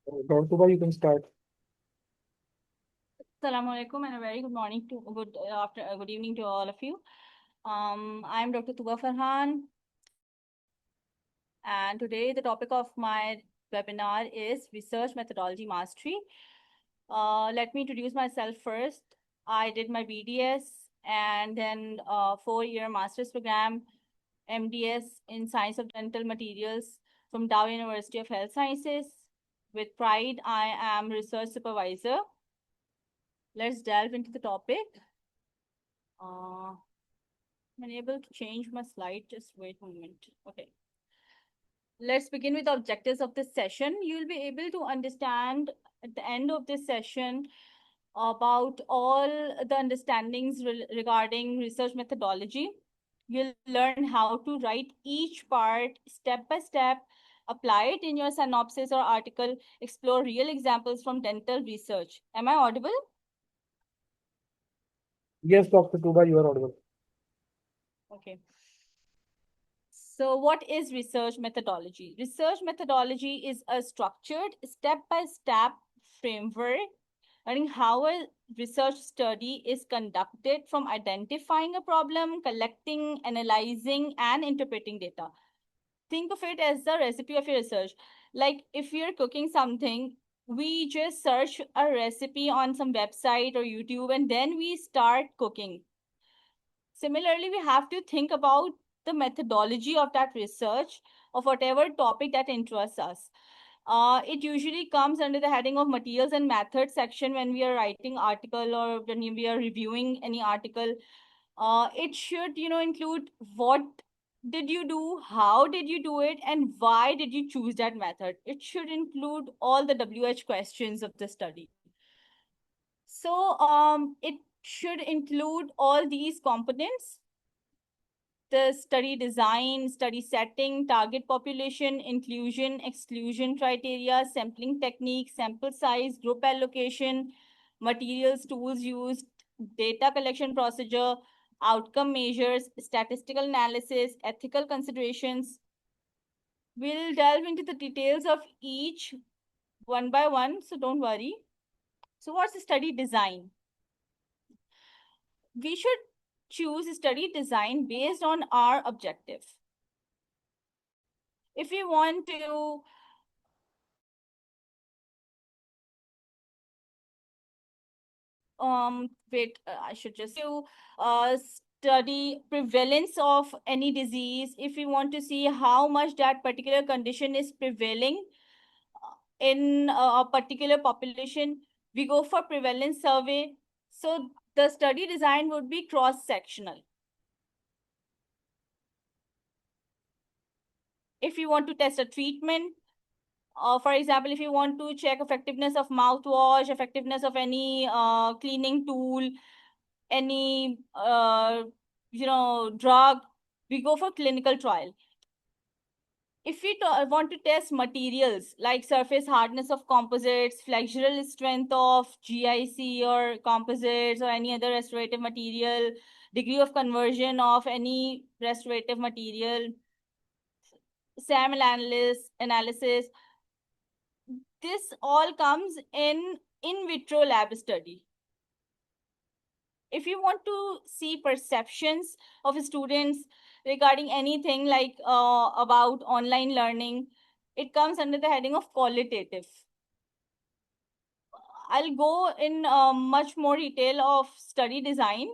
Dr. Tuba, you can start. Assalamu alaikum and a very good morning to good evening to all of you. I'm Dr. Tuba Farhan, and today the topic of my webinar is Research Methodology Mastery. Let me introduce myself first. I did my BDS and then 4-year master's program, MDS in Science of Dental Materials from Dow University of Health Sciences. With pride, I am research supervisor. Let's delve into the topic. I'm unable to change my slide. Just wait a moment. Okay. Let's begin with the objectives of this session. You'll be able to understand at the end of this session about all the understandings regarding research methodology. You'll learn how to write each part step by step, apply it in your synopsis or article, explore real examples from dental research. Am I audible? Yes, Dr. Tuba, you are audible. Okay. So what is research methodology? Research methodology is a structured step-by-step framework learning how a research study is conducted from identifying a problem, collecting, analyzing, and interpreting data. Think of it as the recipe of your research. Like if you're cooking something, we just search a recipe on some website or YouTube and then we start cooking. Similarly, we have to think about the methodology of that research of whatever topic that interests us. It usually comes under the heading of materials and methods section when we are writing article or when we are reviewing any article. It should, include what did you do, how did you do it, and why did you choose that method. It should include all the WH questions of the study. So it should include all these components: the study design, study setting, target population, inclusion, exclusion criteria, sampling technique, sample size, group allocation, materials, tools used, data collection procedure, outcome measures, statistical analysis, ethical considerations. We'll delve into the details of each one by one, so don't worry. So what's the study design? We should choose study design based on our objective. If we want to wait, I should just to study prevalence of any disease. If we want to see how much that particular condition is prevailing in a particular population, we go for prevalence survey. So the study design would be cross sectional. If you want to test a treatment, for example, if you want to check effectiveness of mouthwash, effectiveness of any cleaning tool, any drug, we go for clinical trial. If we want to test materials like surface hardness of composites, flexural strength of GIC or composites or any other restorative material, degree of conversion of any restorative material, SAM analysis, this all comes in vitro lab study. If you want to see perceptions of students regarding anything like about online learning, it comes under the heading of qualitative. I'll go in much more detail of study design.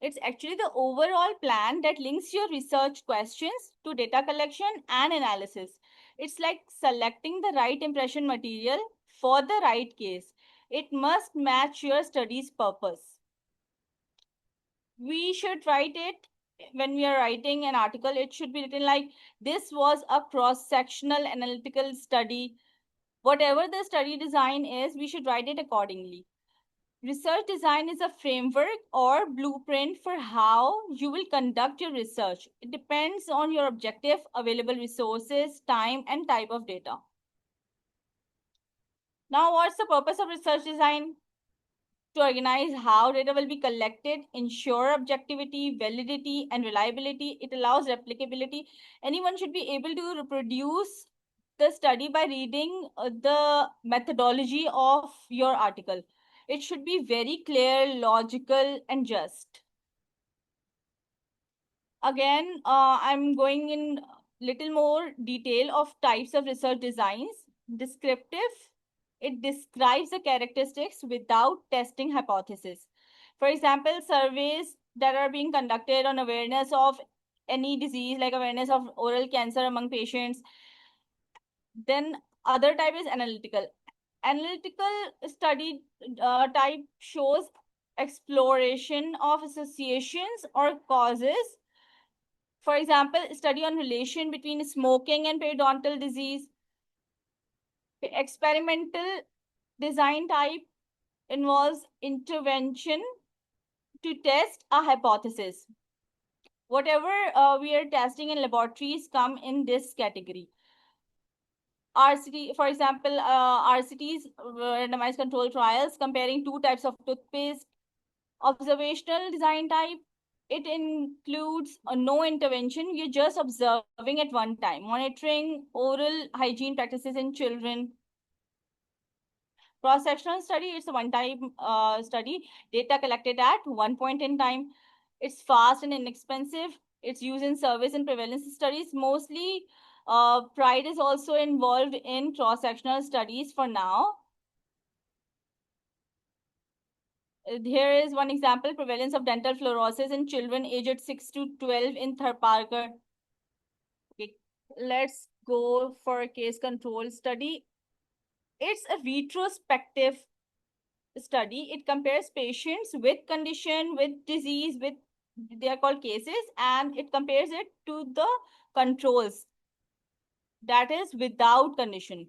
It's actually the overall plan that links your research questions to data collection and analysis. It's like selecting the right impression material for the right case. It must match your study's purpose. We should write it when we are writing an article. It should be written like this was a cross-sectional analytical study. Whatever the study design is, we should write it accordingly. Research design is a framework or blueprint for how you will conduct your research. It depends on your objective, available resources, time, and type of data. Now, what's the purpose of research design? To organize how data will be collected, ensure objectivity, validity, and reliability. It allows replicability. Anyone should be able to reproduce the study by reading the methodology of your article. It should be very clear, logical, and just. Again, I'm going in little more detail of types of research designs. Descriptive, it describes the characteristics without testing hypothesis. For example, surveys that are being conducted on awareness of any disease, like awareness of oral cancer among patients. Then other type is analytical. Analytical study type shows exploration of associations or causes. For example, study on relation between smoking and periodontal disease. Experimental design type involves intervention to test a hypothesis. Whatever we are testing in laboratories come in this category. RCT, for example, RCTs, randomized control trials, comparing two types of toothpaste. Observational design type, it includes no intervention. You're just observing at one time, monitoring oral hygiene practices in children. Cross-sectional study, it's a one-time study, data collected at one point in time. It's fast and inexpensive. It's used in service and prevalence studies. Mostly, PRIDE is also involved in cross-sectional studies for now. Here is one example, prevalence of dental fluorosis in children aged 6 to 12 in Tharparkar. Okay, let's go for a case control study. It's a retrospective study. It compares patients with condition, with disease, with, they are called cases, and it compares it to the controls, that is without condition.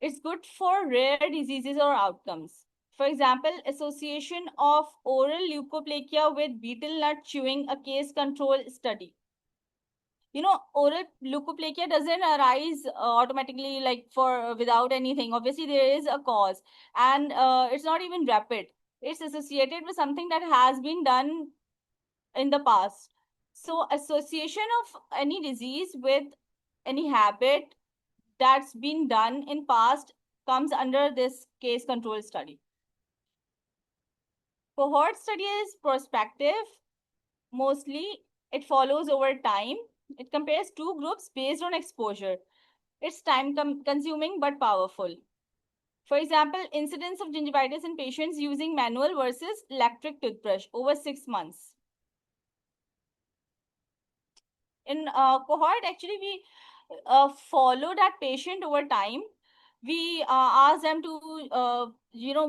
It's good for rare diseases or outcomes. For example, association of oral leukoplakia with betel nut chewing, a case control study. You know, oral leukoplakia doesn't arise automatically, like for without anything. Obviously, there is a cause, and it's not even rapid. It's associated with something that has been done in the past. So, association of any disease with any habit that's been done in past comes under this case control study. Cohort study is prospective. Mostly, it follows over time. It compares two groups based on exposure. It's time consuming but powerful. For example, incidence of gingivitis in patients using manual versus electric toothbrush over 6 months. In cohort, actually, we follow that patient over time. We ask them to,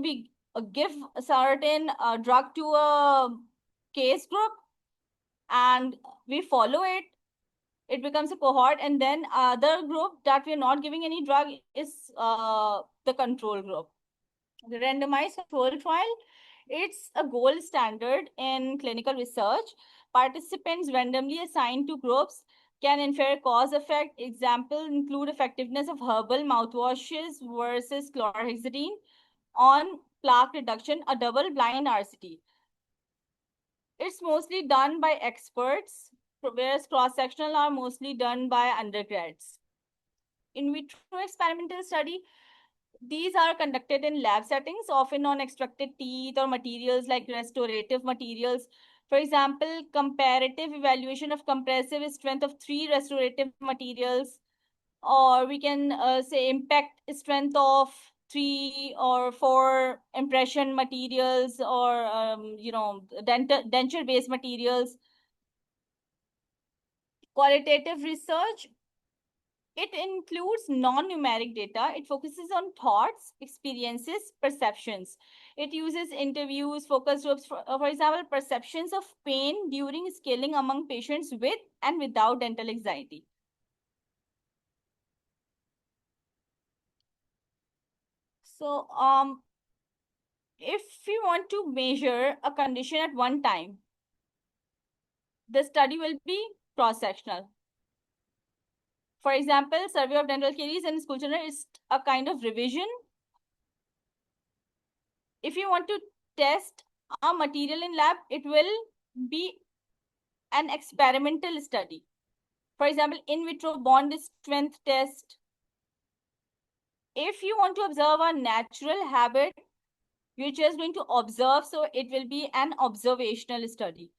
we give a certain drug to a case group, and we follow it. It becomes a cohort, and then other group that we're not giving any drug is the control group. The randomized control trial, it's a gold standard in clinical research. Participants randomly assigned to groups can infer cause effect. Examples include effectiveness of herbal mouthwashes versus chlorhexidine on plaque reduction, a double blind RCT. It's mostly done by experts, whereas cross-sectional are mostly done by undergrads. In vitro experimental study, these are conducted in lab settings, often on extracted teeth or materials like restorative materials. For example, comparative evaluation of compressive strength of 3 restorative materials, or we can say impact strength of 3 or 4 impression materials, or denture based materials. Qualitative research, it includes non-numeric data. It focuses on thoughts, experiences, perceptions. It uses interviews, focus groups, for example, perceptions of pain during scaling among patients with and without dental anxiety. So, if we want to measure a condition at one time, the study will be cross-sectional. For example, survey of dental caries in school children is a kind of revision. If you want to test a material in lab, it will be an experimental study. For example, in vitro bond strength test. If you want to observe a natural habit, you're just going to observe, so it will be an observational study.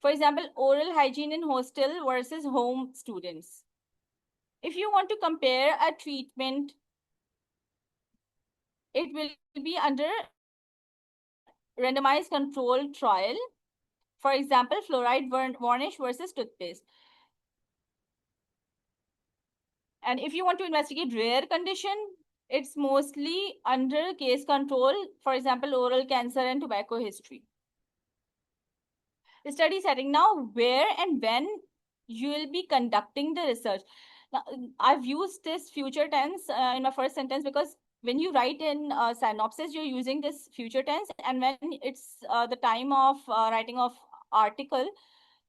For example, oral hygiene in hostel versus home students. If you want to compare a treatment, it will be under randomized controlled trial. For example, fluoride varnish versus toothpaste. And if you want to investigate rare condition, it's mostly under case control. For example, oral cancer and tobacco history. Study setting. Now, where and when you will be conducting the research. Now, I've used this future tense in my first sentence because when you write in synopsis, you're using this future tense, and when it's the time of writing of article,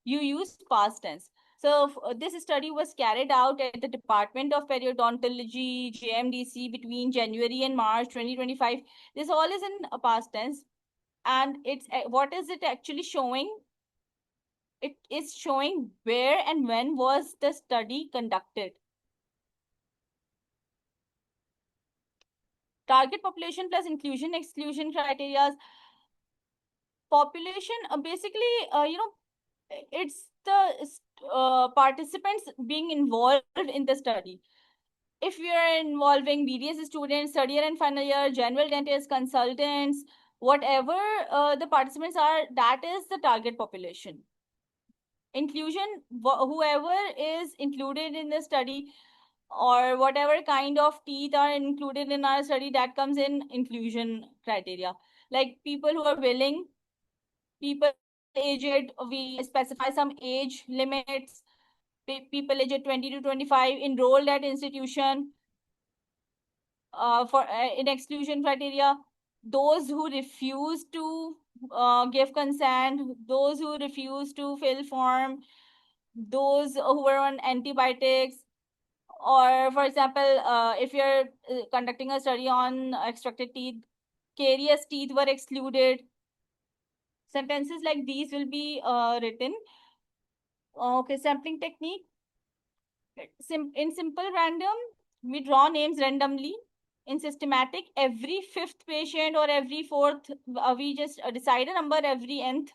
you use past tense. So this study was carried out at the Department of Periodontology, JMDC, between January and March 2025. This all is in past tense. And it's what is it actually showing? It is showing where and when was the study conducted. Target population plus inclusion exclusion criteria. Population, basically, it's the participants being involved in the study. If we are involving BDS students, third year and final year, general dentists, consultants, whatever the participants are, that is the target population. Inclusion, whoever is included in the study or whatever kind of teeth are included in our study, that comes in inclusion criteria. Like people who are willing, people aged, we specify some age limits, people aged 20 to 25 enrolled at institution. For in exclusion criteria, those who refuse to give consent, those who refuse to fill form, those who are on antibiotics, or for example, if you're conducting a study on extracted teeth, carious teeth were excluded. Sentences like these will be written. Okay, sampling technique. In simple random, we draw names randomly. In systematic, every fifth patient or every fourth, we just decide a number every nth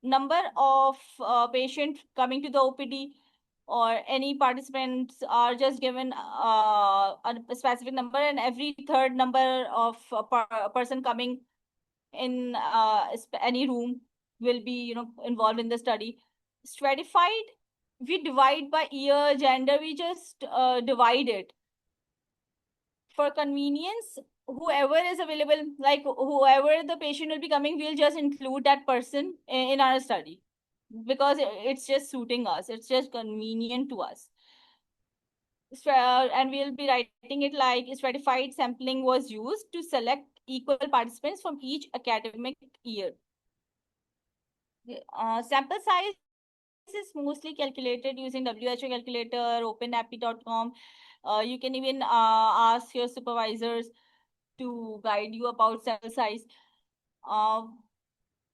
number of patient coming to the OPD, or any participants are just given a specific number, and every third number of a person coming in any room will be involved in the study. Stratified, we divide by year, gender, we just divide it for convenience. Whoever is available, like whoever the patient will be coming, we'll just include that person in our study because it's just suiting us, it's just convenient to us. And we'll be writing it like stratified sampling was used to select equal participants from each academic year. Sample size is mostly calculated using WHO calculator, openappy.com. You can even ask your supervisors to guide you about sample size.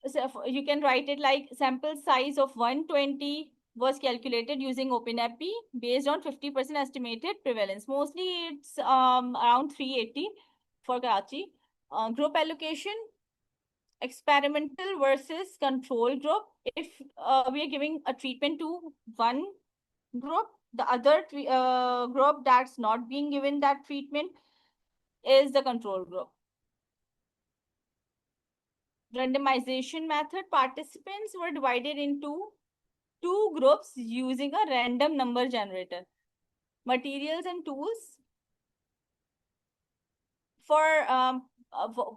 So you can write it like sample size of 120 was calculated using OpenAppy based on 50% estimated prevalence. Mostly it's around 380 for Karachi. Group allocation, experimental versus control group. If we are giving a treatment to one group, the other group that's not being given that treatment is the control group. Randomization method, participants were divided into two groups using a random number generator. Materials and tools. For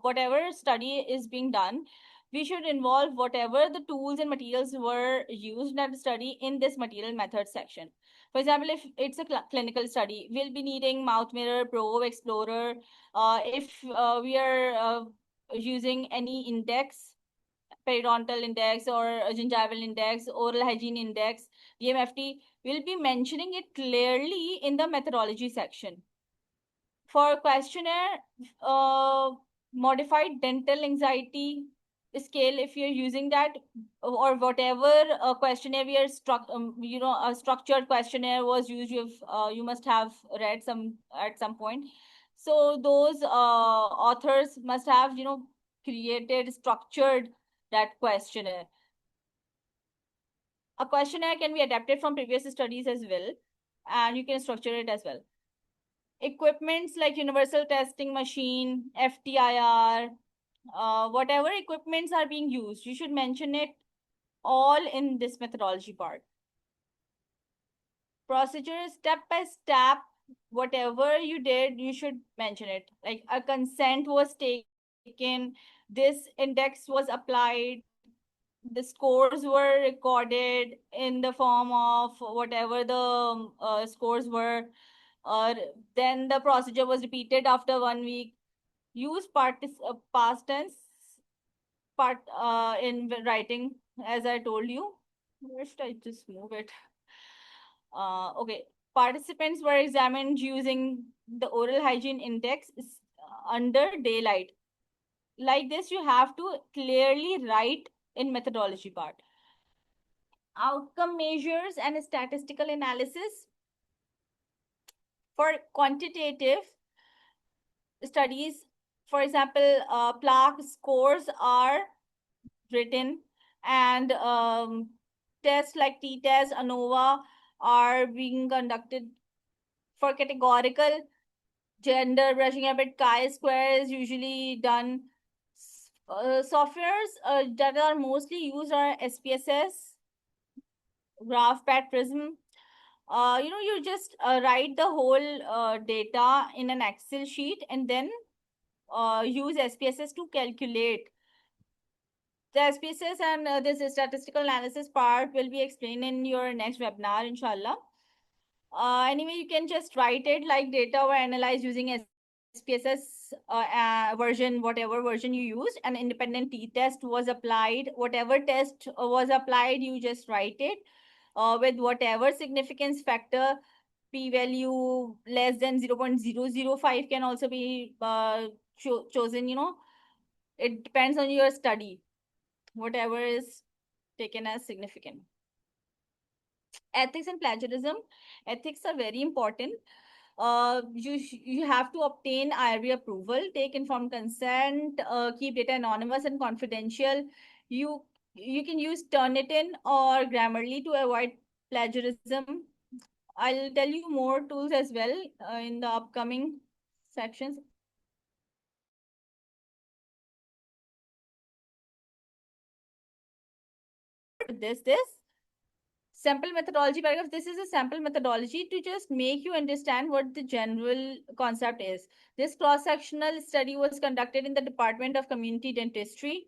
whatever study is being done, we should involve whatever the tools and materials were used in that study in this material method section. For example, if it's a clinical study, we'll be needing mouth mirror, probe, explorer. If we are using any index, periodontal index or gingival index, oral hygiene index, DMFT, we'll be mentioning it clearly in the methodology section. For questionnaire, modified dental anxiety scale if you're using that, or whatever questionnaire we are a structured questionnaire was used. You must have read some at some point. So those authors must have created structured that questionnaire. A questionnaire can be adapted from previous studies as well, and you can structure it as well. Equipments like universal testing machine, FTIR, whatever equipments are being used, you should mention it all in this methodology part. Procedure, step by step, whatever you did, you should mention it. Like a consent was taken, this index was applied, the scores were recorded in the form of whatever the scores were. Then the procedure was repeated after 1 week. Use past tense part in writing, as I told you. Where should I just move it? Okay. Participants were examined using the oral hygiene index under daylight. Like this, you have to clearly write in methodology part. Outcome measures and statistical analysis. For quantitative studies, for example, plaque scores are written, and tests like t-test, ANOVA are being conducted. For categorical, gender brushing habit, chi-square is usually done. Softwares that are mostly used are SPSS, GraphPad, Prism. You just write the whole data in an Excel sheet and then use SPSS to calculate. The SPSS and this statistical analysis part will be explained in your next webinar, inshallah. Anyway, you can just write it like data were analyzed using SPSS version, whatever version you used. An independent t-test was applied. Whatever test was applied, you just write it with whatever significance factor. P-value less than 0.005 can also be chosen. It depends on your study, whatever is taken as significant. Ethics and plagiarism. Ethics are very important. You have to obtain IRB approval, take informed consent, keep data anonymous and confidential. You can use Turnitin or Grammarly to avoid plagiarism. I'll tell you more tools as well in the upcoming sections. This sample methodology paragraph. This is a sample methodology to just make you understand what the general concept is. This cross-sectional study was conducted in the Department of Community Dentistry.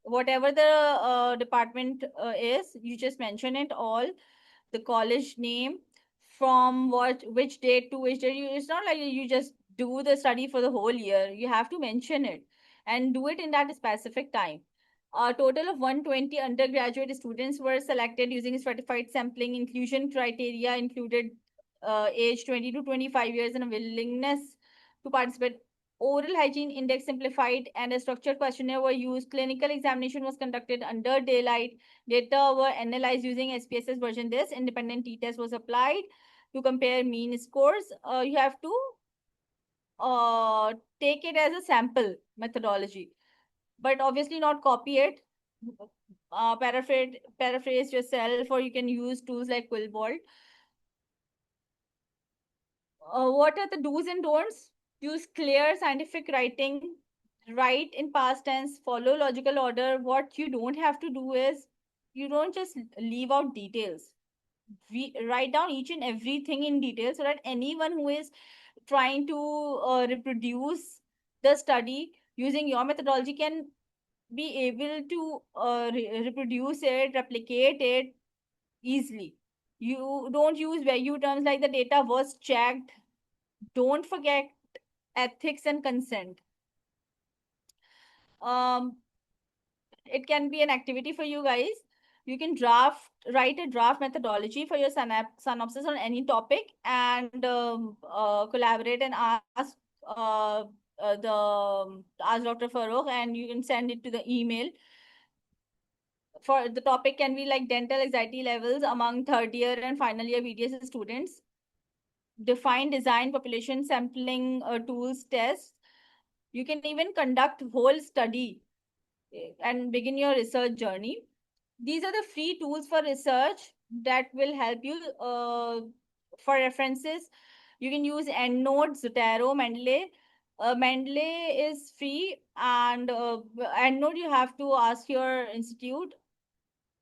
Whatever the department is, you just mention it all, the college name, from which date to which date. It's not like you just do the study for the whole year. You have to mention it and do it in that specific time. A total of 120 undergraduate students were selected using stratified sampling. Inclusion criteria included age 20 to 25 years and a willingness to participate. Oral hygiene index simplified and a structured questionnaire were used. Clinical examination was conducted under daylight. Data were analyzed using SPSS version this. Independent t-test was applied to compare mean scores. You have to take it as a sample methodology, but obviously not copy it. Paraphrase yourself, or you can use tools like Quillbolt. What are the do's and don'ts? Use clear scientific writing, write in past tense, follow logical order. What you don't have to do is you don't just leave out details. We write down each and everything in detail so that anyone who is trying to reproduce the study using your methodology can be able to reproduce it, replicate it easily. You don't use vague terms like the data was checked. Don't forget ethics and consent. It can be an activity for you guys. You can write a draft methodology for your synopsis on any topic and collaborate and ask Dr. Farooq, and you can send it to the email. for the topic can be like dental anxiety levels among third year and final year BDS students. Define, design, population sampling tools, tests. You can even conduct whole study and begin your research journey. These are the free tools for research that will help you for references. You can use EndNote, Zotero, Mendeley. Mendeley is free, and EndNote you have to ask your institute.